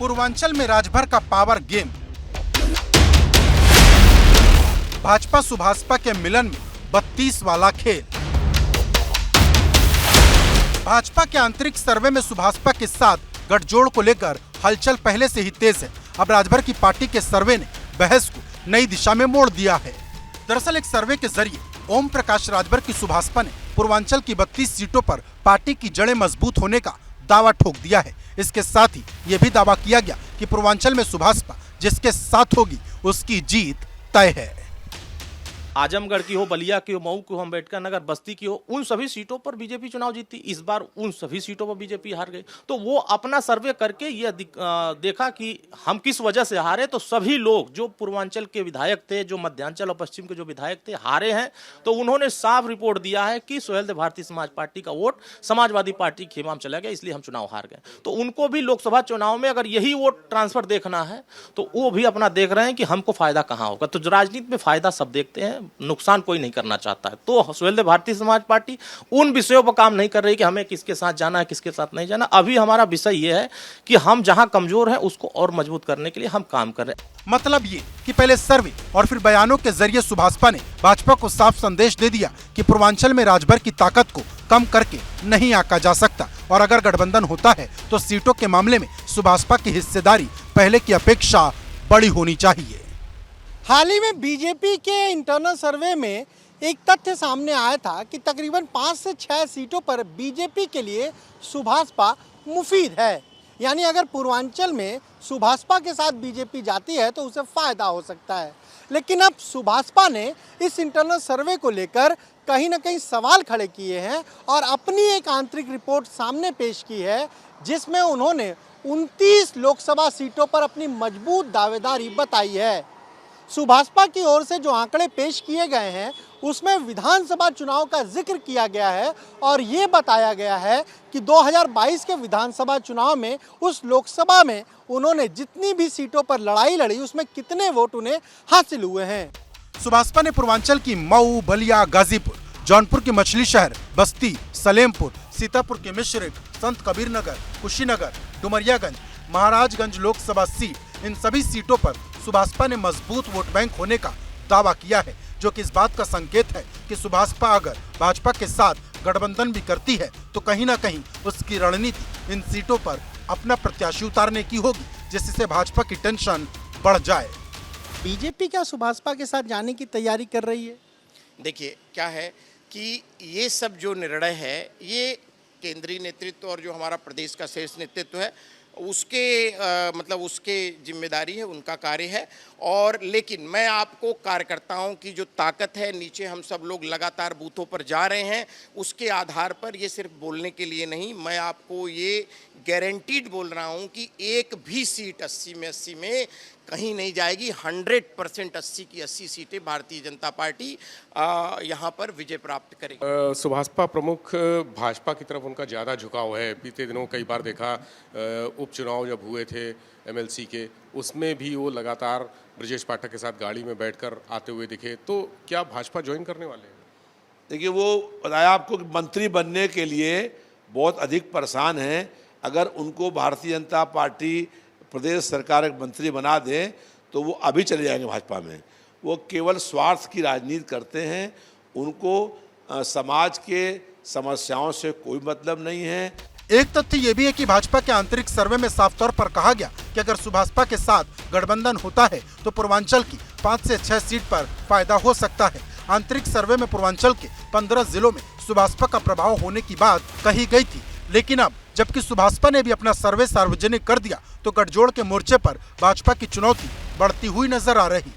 पूर्वांचल में राजभर का power game. Bhajpa Subhaspa के मिलन में 32 वाला खेल। भाजपा के आंतरिक सर्वे में सुभाषपा के साथ गठजोड़ को लेकर हलचल पहले से ही तेज है। अब राजभर की पार्टी के सर्वे ने बहस को नई दिशा में मोड़ दिया है। दरअसल एक सर्वे के जरिए ओम प्रकाश राजभर की सुभाषपा ने पूर्वांचल की 32 सीटों पर पार्टी की जड़ें मजबूत होने का दावा ठोक दिया है। इसके साथ ही ये भी दावा किया गया कि पूर्वांचल में सुभाषपा जिसके साथ होगी उसकी जीत तय है। आजमगढ़ की हो, बलिया की हो, मऊ की हो, अम्बेडकर नगर, बस्ती की हो, उन सभी सीटों पर बीजेपी चुनाव जीती। इस बार उन सभी सीटों पर बीजेपी हार गई। तो वो अपना सर्वे करके ये देखा कि हम किस वजह से हारे। तो सभी लोग जो पूर्वांचल के विधायक थे, जो मध्यांचल और पश्चिम के जो विधायक थे, हारे हैं। तो उन्होंने साफ रिपोर्ट दिया है कि सुहेलदेव भारतीय समाज पार्टी का वोट समाजवादी पार्टी के खेमा में चला गया, इसलिए हम चुनाव हार गए। तो उनको भी लोकसभा चुनाव में अगर यही वोट ट्रांसफर देखना है तो वो भी अपना देख रहे हैं कि हमको फायदा कहाँ होगा। तो राजनीति में फायदा सब देखते हैं, नुकसान कोई नहीं करना चाहता है। तो सुहेलदेव भारतीय समाज पार्टी उन विषयों पर काम नहीं कर रही कि हमें किसके साथ जाना है, किसके साथ नहीं जाना। अभी हमारा विषय ये है कि हम जहां कमजोर हैं उसको और मजबूत करने के लिए हम काम कर रहे हैं। मतलब ये कि पहले सर्वे और फिर बयानों के जरिए सुभाषपा ने भाजपा को साफ संदेश दे दिया कि पूर्वांचल में राजभर की ताकत को कम करके नहीं आंका जा सकता और अगर गठबंधन होता है तो सीटों के मामले में सुभाषपा की हिस्सेदारी पहले की अपेक्षा बड़ी होनी चाहिए। हाल ही में बीजेपी के इंटरनल सर्वे में एक तथ्य सामने आया था कि तकरीबन 5 से 6 सीटों पर बीजेपी के लिए सुभाषपा मुफीद है। यानी अगर पूर्वांचल में सुभाषपा के साथ बीजेपी जाती है तो उसे फायदा हो सकता है। लेकिन अब सुभाषपा ने इस इंटरनल सर्वे को लेकर कहीं ना कहीं सवाल खड़े किए हैं और अपनी एक आंतरिक रिपोर्ट सामने पेश की है, जिसमें उन्होंने 29 लोकसभा सीटों पर अपनी मजबूत दावेदारी बताई है। सुभाषपा की ओर से जो आंकड़े पेश किए गए हैं उसमें विधानसभा चुनाव का जिक्र किया गया है और ये बताया गया है कि 2022 के विधानसभा चुनाव में उस लोकसभा में उन्होंने जितनी भी सीटों पर लड़ाई लड़ी उसमें कितने वोट उन्हें हासिल हुए हैं। सुभाषपा ने पूर्वांचल की मऊ, बलिया, गाजीपुर, जौनपुर की मछली शहर, बस्ती, सलेमपुर, सीतापुर के मिश्रिख, संत कबीर नगर, कुशीनगर, डुमरियागंज, महाराजगंज लोकसभा सीट, इन सभी सीटों पर सुभाषपा ने मजबूत वोट बैंक होने का दावा किया है, जो कि इस बात का संकेत है कि सुभाषपा अगर भाजपा के साथ गठबंधन भी करती है तो कहीं ना कहीं उसकी रणनीति इन सीटों पर अपना प्रत्याशी उतारने की होगी, जिससे भाजपा की टेंशन बढ़ जाए। बीजेपी क्या सुभाषपा के साथ जाने की तैयारी कर रही है? देखिए क्या है कि ये सब जो निर्णय है ये केंद्रीय नेतृत्व और जो हमारा प्रदेश का शीर्ष नेतृत्व है उसके मतलब उसके जिम्मेदारी है, उनका कार्य है। और लेकिन मैं आपको कार्यकर्ताओं की जो ताकत है, नीचे हम सब लोग लगातार बूथों पर जा रहे हैं, उसके आधार पर ये सिर्फ बोलने के लिए नहीं, मैं आपको ये गारंटीड बोल रहा हूँ कि एक भी सीट 80 में 80 में कहीं नहीं जाएगी। 100% 80 की 80 सीटें भारतीय जनता पार्टी यहाँ पर विजय प्राप्त करेगी। सुभाषपा प्रमुख भाजपा की तरफ उनका ज़्यादा झुकाव है। बीते दिनों कई बार देखा, उपचुनाव जब हुए थे एमएलसी के, उसमें भी वो लगातार ब्रजेश पाठक के साथ गाड़ी में बैठकर आते हुए दिखे। तो क्या भाजपा ज्वाइन करने वाले हैं? देखिए, वो बताया आपको कि मंत्री बनने के लिए बहुत अधिक परेशान हैं। अगर उनको भारतीय जनता पार्टी प्रदेश सरकार एक मंत्री बना दे तो वो अभी चले जाएंगे भाजपा में। वो केवल स्वार्थ की राजनीति करते हैं, उनको समाज के समस्याओं से कोई मतलब नहीं है। एक तथ्य ये भी है कि भाजपा के आंतरिक सर्वे में साफ तौर पर कहा गया कि अगर सुभाषपा के साथ गठबंधन होता है तो पूर्वांचल की 5 से 6 सीट पर फायदा हो सकता है। आंतरिक सर्वे में पूर्वांचल के 15 जिलों में सुभाषपा का प्रभाव होने की बात कही गई थी, लेकिन अब जबकि सुभाषपा ने भी अपना सर्वे सार्वजनिक कर दिया तो गठजोड़ के मोर्चे पर भाजपा की चुनौती बढ़ती हुई नजर आ रही।